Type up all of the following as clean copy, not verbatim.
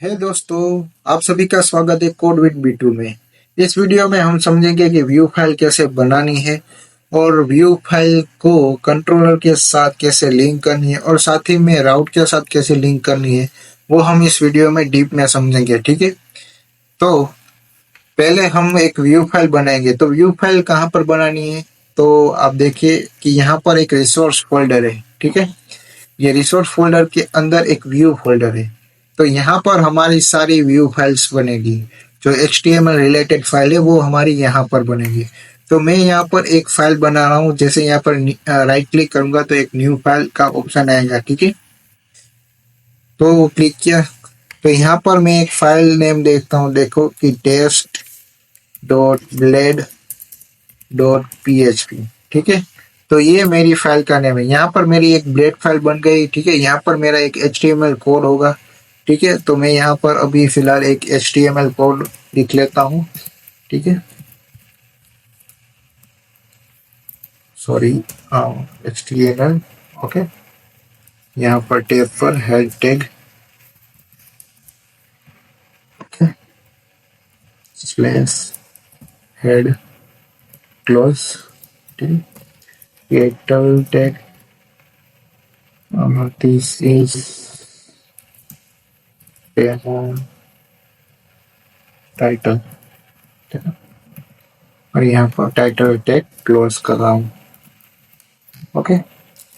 है दोस्तों, आप सभी का स्वागत है कोड विद B2 में। इस वीडियो में हम समझेंगे कि व्यू फाइल कैसे बनानी है और व्यू फाइल को कंट्रोलर के साथ कैसे लिंक करनी है और साथ ही में राउट के साथ कैसे लिंक करनी है, वो हम इस वीडियो में डीप में समझेंगे। ठीक है, तो पहले हम एक व्यू फाइल बनाएंगे। तो व्यू फाइल कहाँ पर बनानी है, तो आप देखिए कि यहाँ पर एक रिसोर्स फोल्डर है। ठीक है, ये रिसोर्स फोल्डर के अंदर एक व्यू फोल्डर है। तो यहाँ पर हमारी सारी व्यू फाइल्स बनेगी। जो HTML रिलेटेड फाइल है वो हमारी यहाँ पर बनेगी। तो मैं यहाँ पर एक फाइल बना रहा हूँ। जैसे यहाँ पर राइट क्लिक करूंगा तो एक न्यू फाइल का ऑप्शन आएगा। ठीक है, तो वो क्लिक किया तो यहाँ पर मैं एक फाइल नेम देखता हूँ। देखो कि test dot blade dot PHP। ठीक है, तो ये मेरी फाइल का नेम है। यहाँ पर मेरी एक ब्लेड फाइल बन गई। ठीक है, यहाँ पर मेरा एक HTML कोड होगा। ठीक है, तो मैं यहाँ पर अभी फिलहाल एक HTML कोड लिख लेता हूँ। ठीक है, सॉरी, HTML। ओके, यहाँ पर टैब पर head tag, okay, slash head close, ठीक है, title tag, this is demo title. ठीक है, और यहाँ पर टाइटल टैग क्लोज कर रहा हूँ। ओके,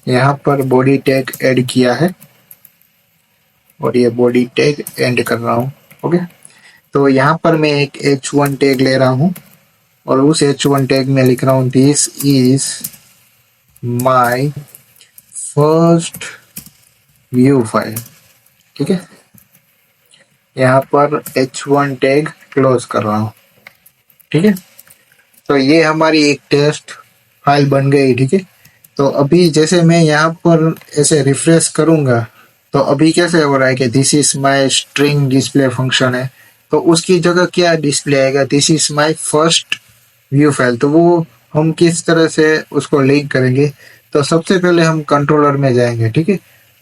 यहाँ पर बॉडी टैग ऐड किया है और ये बॉडी टैग एंड कर रहा हूँ। ओके, तो यहाँ पर मैं एक H1 टैग ले रहा हूँ और उस H1 टैग में लिख रहा हूँ this is my first view file. ठीक है, यहाँ पर H1 टैग क्लोज कर रहा हूँ। ठीक है, तो ये हमारी एक टेस्ट फाइल बन गई। ठीक है, तो अभी जैसे मैं यहाँ पर ऐसे रिफ्रेश करूंगा तो अभी कैसे हो रहा है कि this is my string display function है। तो उसकी जगह क्या डिस्प्ले आएगा, this is my first view file. तो वो हम किस तरह से उसको लिंक करेंगे, तो सबसे पहले हम कंट्रोलर में जाएंगे। ठीक है,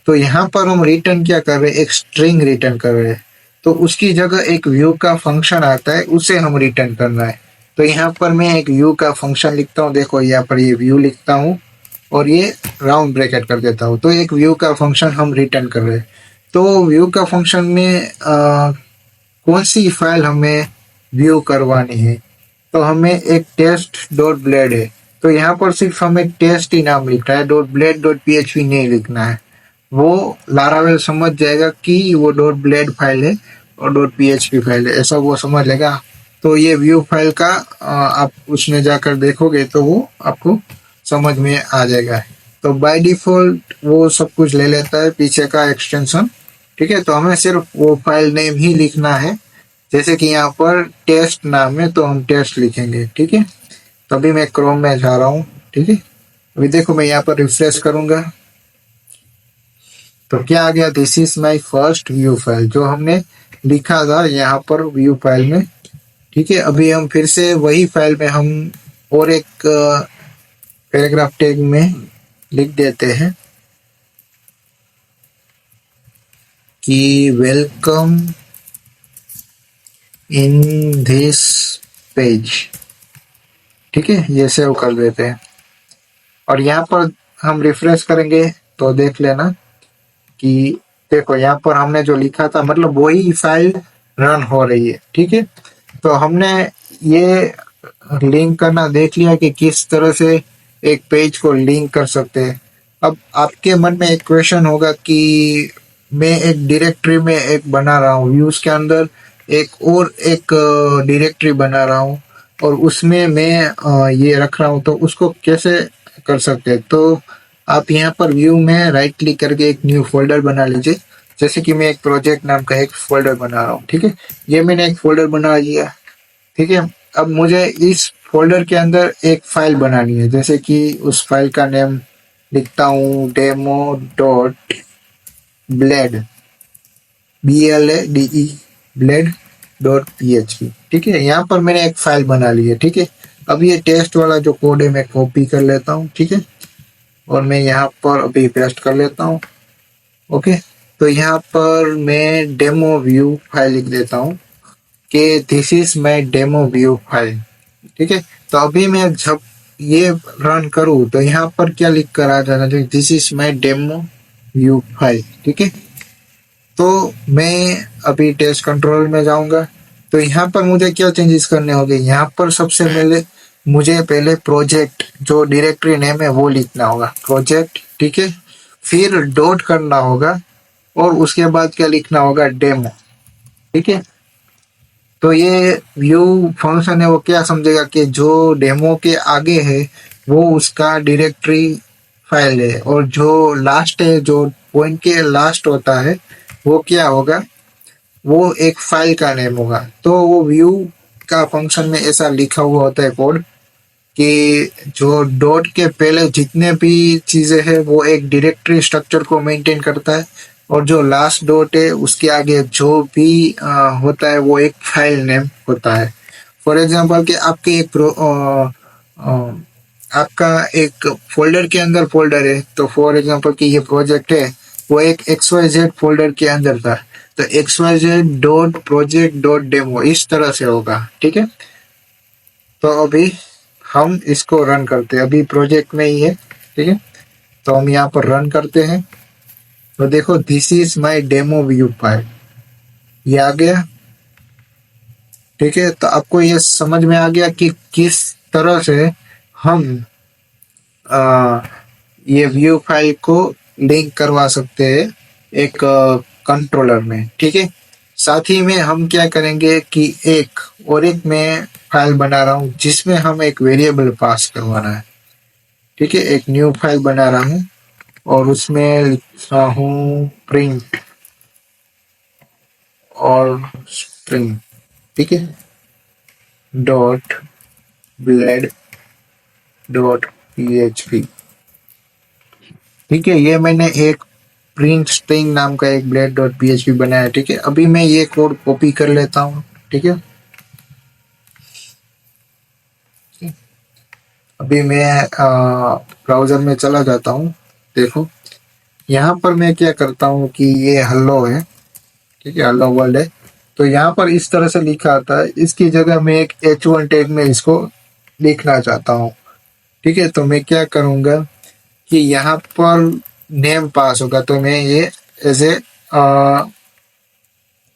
तो यहाँ पर हम रिटर्न क्या कर रहे हैं, एक स्ट्रिंग रिटर्न कर रहे हैं। तो उसकी जगह एक व्यू का फंक्शन आता है, उसे हम रिटर्न करना है। तो यहाँ पर मैं एक व्यू का फंक्शन लिखता हूँ। देखो यहाँ पर ये व्यू लिखता हूँ और ये राउंड ब्रैकेट कर देता हूँ। तो एक व्यू का फंक्शन हम रिटर्न कर रहे हैं। तो व्यू का फंक्शन में कौन सी फाइल हमें व्यू करवानी है, तो हमें एक टेस्ट डॉट ब्लेड है। तो यहाँ पर सिर्फ हमें टेस्ट ही नाम लिखना है, डॉट ब्लेड डॉट PHP नहीं लिखना है। वो लारावेल समझ जाएगा कि वो डॉट ब्लेड फाइल है और डॉट PHP फाइल है, ऐसा वो समझ लेगा। तो ये व्यू फाइल का आप उसमें जाकर देखोगे तो वो आपको समझ में आ जाएगा। तो बाय डिफॉल्ट वो सब कुछ ले लेता है पीछे का एक्सटेंशन। ठीक है, तो हमें सिर्फ वो फाइल नेम ही लिखना है। जैसे कि यहाँ पर टेस्ट नाम है तो हम टेस्ट लिखेंगे। ठीक है, तभी मैं क्रोम में जा रहा हूँ। ठीक है, अभी देखो मैं यहाँ पर रिफ्रेश करूंगा तो क्या आ गया, this is my first view file, जो हमने लिखा था यहाँ पर व्यू फाइल में। ठीक है, अभी हम फिर से वही फाइल में हम और एक पैराग्राफ टैग में लिख देते हैं कि वेलकम इन दिस पेज। ठीक है, ये सेव कर देते हैं और यहाँ पर हम रिफ्रेश करेंगे तो देख लेना कि देखो यहाँ पर हमने जो लिखा था मतलब वही फाइल रन हो रही है। ठीक है, तो हमने ये लिंक करना देख लिया कि किस तरह से एक पेज को लिंक कर सकते हैं। अब आपके मन में एक क्वेश्चन होगा कि मैं एक डायरेक्टरी में एक बना रहा हूँ, व्यूज के अंदर एक और एक डायरेक्टरी बना रहा हूँ और उसमें मैं ये रख रहा हूँ, तो उसको कैसे कर सकते हैं। तो आप यहाँ पर व्यू में राइट क्लिक करके एक न्यू फोल्डर बना लीजिए। जैसे कि मैं एक प्रोजेक्ट नाम का एक फोल्डर बना रहा हूँ। ठीक है, ये मैंने एक फोल्डर बना लिया। ठीक है, अब मुझे इस फोल्डर के अंदर एक फाइल बनानी है। जैसे कि उस फाइल का नेम लिखता हूँ demo dot blade, BLADE blade dot PHP। ठीक है, यहाँ पर मैंने एक फाइल बना ली है। ठीक है, अब ये टेस्ट वाला जो कोड है मैं कॉपी कर लेता हूँ। ठीक है, और मैं यहाँ पर अभी पेस्ट कर लेता हूँ। ओके, तो यहाँ पर मैं डेमो व्यू फाइल लिख देता हूँ कि this is my demo view file. ठीक है, तो अभी मैं जब ये रन करूँ तो यहाँ पर क्या लिख कर आ जाना चाहिए, this is my demo view file. ठीक है, तो मैं अभी टेस्ट कंट्रोल में जाऊंगा। तो यहाँ पर मुझे क्या चेंजेस करने होंगे, यहाँ पर सबसे पहले मुझे पहले प्रोजेक्ट जो डायरेक्टरी नेम है वो लिखना होगा, प्रोजेक्ट। ठीक है, फिर डॉट करना होगा और उसके बाद क्या लिखना होगा, डेमो। ठीक है, तो ये व्यू फंक्शन है वो क्या समझेगा कि जो डेमो के आगे है वो उसका डायरेक्टरी फाइल है, और जो लास्ट है, जो पॉइंट के लास्ट होता है वो क्या होगा, वो एक फाइल का नेम होगा। तो वो व्यू का फंक्शन में ऐसा लिखा हुआ होता है कोड कि जो डॉट के पहले जितने भी चीजें हैं वो एक डायरेक्टरी स्ट्रक्चर को मेंटेन करता है, और जो लास्ट डॉट है उसके आगे जो भी होता है वो एक फाइल नेम होता है। फॉर एग्जांपल कि आपके आपका एक फोल्डर के अंदर फोल्डर है, तो फॉर एग्जांपल कि ये प्रोजेक्ट है वो एक XYZ फोल्डर के अंदर था, तो XYZ dot project dot demo इस तरह से होगा। ठीक है, तो अभी हम इसको रन करते हैं, अभी प्रोजेक्ट में ही है। ठीक है, तो हम यहाँ पर रन करते हैं, तो देखो this is my demo view file, ये आ गया। ठीक है, तो आपको ये समझ में आ गया कि किस तरह से हम आ, ये व्यू फाइल को लिंक करवा सकते हैं एक कंट्रोलर में। ठीक है, साथ ही में हम क्या करेंगे कि एक और एक मैं फाइल बना रहा हूँ जिसमें हम एक वेरिएबल पास करवाना है। ठीक है, एक न्यू फाइल बना रहा हूँ और उसमें लिख रहा हूँ प्रिंट और स्ट्रिंग। ठीक है, डॉट ब्लेड डॉट PHP। ठीक है, ये मैंने एक प्रिंट स्ट्रिंग नाम का एक ब्लेड डॉट PHP बनाया। ठीक है, अभी मैं ये कोड कॉपी कर लेता हूँ। ठीक है, अभी मैं ब्राउजर में चला जाता हूँ। देखो यहाँ पर मैं क्या करता हूँ कि ये हेलो है। ठीक है, हेलो वर्ल्ड है, तो यहाँ पर इस तरह से लिखा आता है, इसकी जगह मैं एक H1 टैग में इसको लिखना चाहता हूँ। ठीक है, तो मैं क्या करूँगा कि यहाँ पर नेम पास होगा, तो मैं ये as a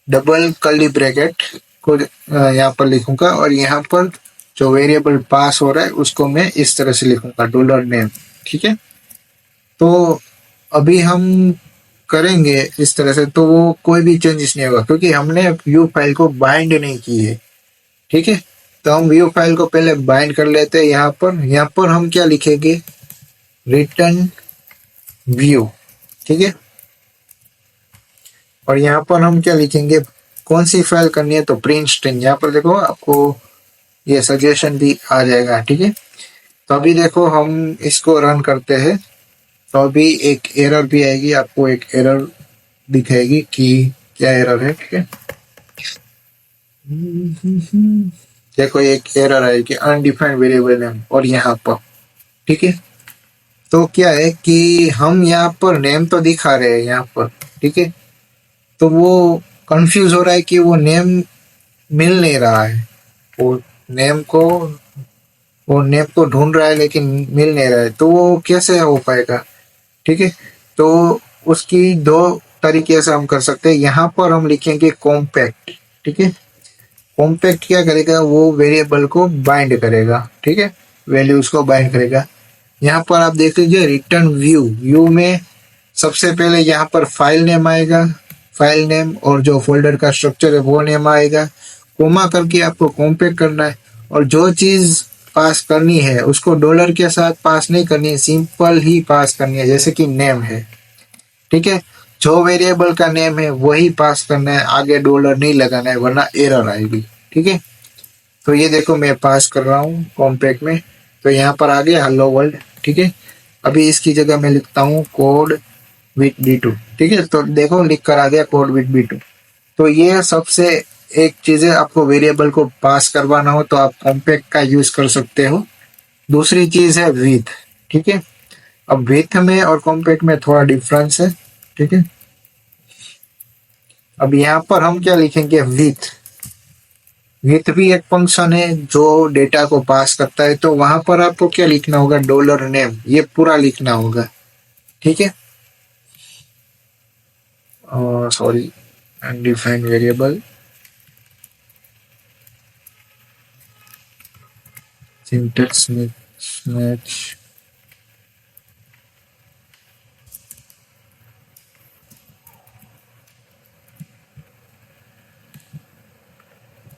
double curly bracket को यहाँ पर लिखूंगा, और यहाँ पर जो वेरिएबल पास हो रहा है उसको मैं इस तरह से लिखूंगा, डॉलर नेम। ठीक है, तो अभी हम करेंगे इस तरह से, तो वो कोई भी चेंजेस नहीं होगा क्योंकि हमने व्यू फाइल को बाइंड नहीं की है। ठीक है, तो हम व्यू फाइल को पहले बाइंड कर लेते हैं। यहाँ पर हम क्या लिखेंगे, रिटर्न व्यू। ठीक है, और यहाँ पर हम क्या लिखेंगे, कौन सी फाइल करनी है, तो प्रिंट स्ट्रिंग। यहाँ पर देखो आपको ये सजेशन भी आ जाएगा। ठीक है, तो अभी देखो हम इसको रन करते हैं, तो अभी एक एरर भी आएगी, आपको एक एरर दिखाएगी कि क्या एरर है। ठीक है, देखो एक एरर आएगी अनडिफाइंड वेरिएबल नेम, और यहाँ पर ठीक है, तो क्या है कि हम यहाँ पर नेम तो दिखा रहे हैं यहाँ पर। ठीक है, तो वो कंफ्यूज हो रहा है कि वो नेम मिल नहीं रहा है, वो नेम को वो नेम को ढूंढ रहा है लेकिन मिल नहीं रहा है, तो वो कैसे हो पाएगा। ठीक है, तो उसकी दो तरीके से हम कर सकते हैं। यहाँ पर हम लिखेंगे कॉम्पैक्ट। ठीक है, कॉम्पैक्ट क्या करेगा, वो वेरिएबल को बाइंड करेगा। ठीक है, वैल्यूज को बाइंड करेगा। यहाँ पर आप देख लीजिए रिटर्न व्यू, व्यू में सबसे पहले यहाँ पर फाइल नेम आएगा, फाइल नेम और जो फोल्डर का स्ट्रक्चर है वो नेम आएगा, कोमा करके आपको कॉम्पैक्ट करना है, और जो चीज पास करनी है उसको डॉलर के साथ पास नहीं करनी है, सिंपल ही पास करनी है, जैसे कि नेम है। ठीक है, जो वेरिएबल का नेम है वही पास करना है, आगे डॉलर नहीं लगाना है वरना एरर आएगी। ठीक है, तो ये देखो मैं पास कर रहा हूँ कॉम्पैक्ट में, तो यहाँ पर आ गया हेलो वर्ल्ड। ठीक है, अभी इसकी जगह मैं लिखता हूँ कोड विथ B2। ठीक है, तो देखो लिख कर आ गया कोड विथ B2। तो ये सबसे एक चीज है, आपको वेरिएबल को पास करवाना हो तो आप कॉम्पैक्ट का यूज कर सकते हो। दूसरी चीज है विथ। ठीक है, अब विथ में और कॉम्पैक्ट में थोड़ा डिफरेंस है। ठीक है, अब यहाँ पर हम क्या लिखेंगे, विथ। विथ भी एक फंक्शन है जो डेटा को पास करता है, तो वहां पर आपको क्या लिखना होगा, डॉलर नेम, ये पूरा लिखना होगा। ठीक है, sorry, undefined variable syntax match.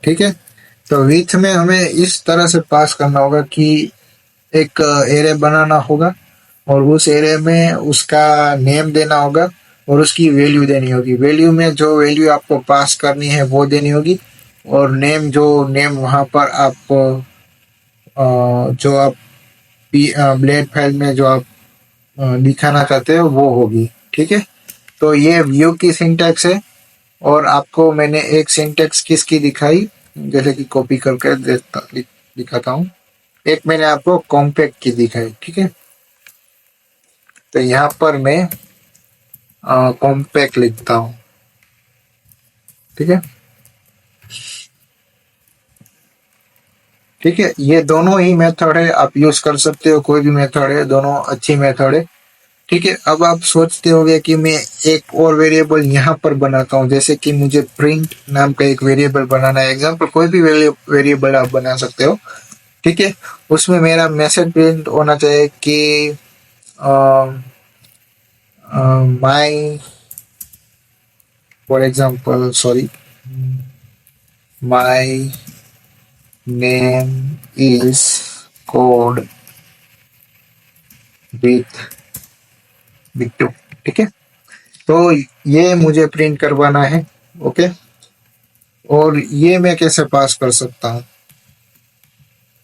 ठीक है, तो विथ में हमें इस तरह से पास करना होगा कि एक एरे बनाना होगा, और उस एरे में उसका नेम देना होगा, और उसकी वैल्यू देनी होगी। वैल्यू में जो वैल्यू आपको पास करनी है वो देनी होगी, और नेम, जो नेम वहां पर आप जो आप ब्लेड फाइल में जो आप दिखाना चाहते हो वो होगी। ठीक है, तो ये व्यू की सिंटैक्स है। और आपको मैंने एक सिंटैक्स किसकी दिखाई, जैसे कि कॉपी करके दिखाता हूँ। एक मैंने आपको कॉम्पैक्ट की दिखाई। ठीक है, तो यहाँ पर मैं कॉम्पैक्ट लिखता हूँ। ठीक है, ठीक है, ये दोनों ही मेथड है, आप यूज कर सकते हो, कोई भी मेथड है, दोनों अच्छी मेथड है। ठीक है, अब आप सोचते होंगे कि मैं एक और वेरिएबल यहाँ पर बनाता हूँ, जैसे कि मुझे प्रिंट नाम का एक वेरिएबल बनाना है। एग्जाम्पल कोई भी वेरिएबल आप बना सकते हो। ठीक है, उसमें मेरा मैसेज प्रिंट होना चाहिए कि my, for example, sorry, my name is code with Bittu. ठीक है, तो ये मुझे प्रिंट करवाना है। ओके, और ये मैं कैसे पास कर सकता हूँ,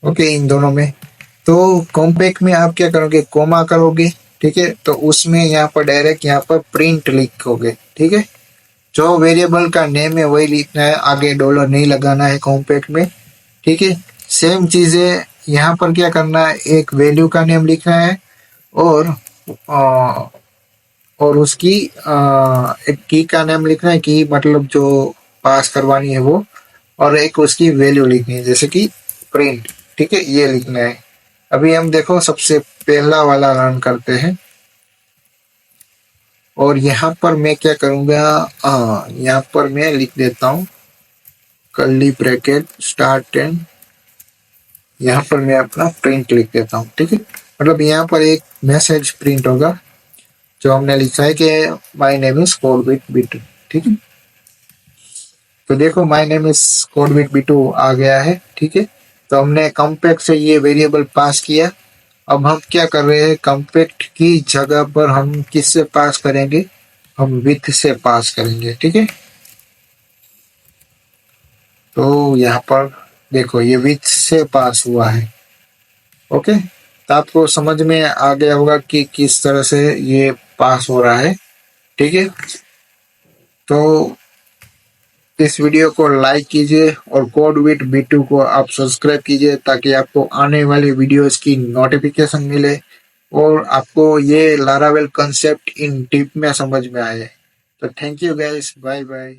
ओके, इन दोनों में। तो कॉम्पैक्ट में आप क्या करोगे, कोमा करोगे। ठीक है, तो उसमें यहाँ पर डायरेक्ट यहाँ पर प्रिंट लिखोगे। ठीक है, जो वेरिएबल का नेम है वही लिखना है, आगे डॉलर नहीं लगाना है कॉम्पैक्ट में। ठीक है, सेम चीजें यहाँ पर क्या करना है, एक वैल्यू का नेम लिखना है, और उसकी एक की का नाम लिखना है, की मतलब जो पास करवानी है वो, और एक उसकी वैल्यू लिखनी है, जैसे कि प्रिंट। ठीक है, ये लिखना है। अभी हम देखो सबसे पहला वाला रन करते हैं, और यहाँ पर मैं क्या करूंगा, यहाँ पर मैं लिख देता हूँ कर्ली ब्रैकेट स्टार्ट एंड, यहाँ पर मैं अपना प्रिंट लिख देता हूँ। ठीक है, मतलब यहाँ पर एक मैसेज प्रिंट होगा, जो हमने लिखा है कि माय नेम इज कोडविट बिटू। ठीक है, तो देखो माय नेम इज कोडविट बिटू आ गया है। ठीक है, तो हमने कॉम्पैक्ट से ये वेरिएबल पास किया। अब हम क्या कर रहे हैं, कॉम्पैक्ट की जगह पर हम किससे पास करेंगे, हम विथ से पास करेंगे। ठीक है, तो यहाँ पर देखो ये विथ से पास हुआ है। ओके, तो आपको समझ में आ गया होगा कि किस तरह से ये पास हो रहा है। ठीक है, तो इस वीडियो को लाइक कीजिए, और कोड विद B2 को आप सब्सक्राइब कीजिए, ताकि आपको आने वाली वीडियोस की नोटिफिकेशन मिले, और आपको ये लारावेल कंसेप्ट इन डीप में समझ में आए। तो thank you guys, bye bye.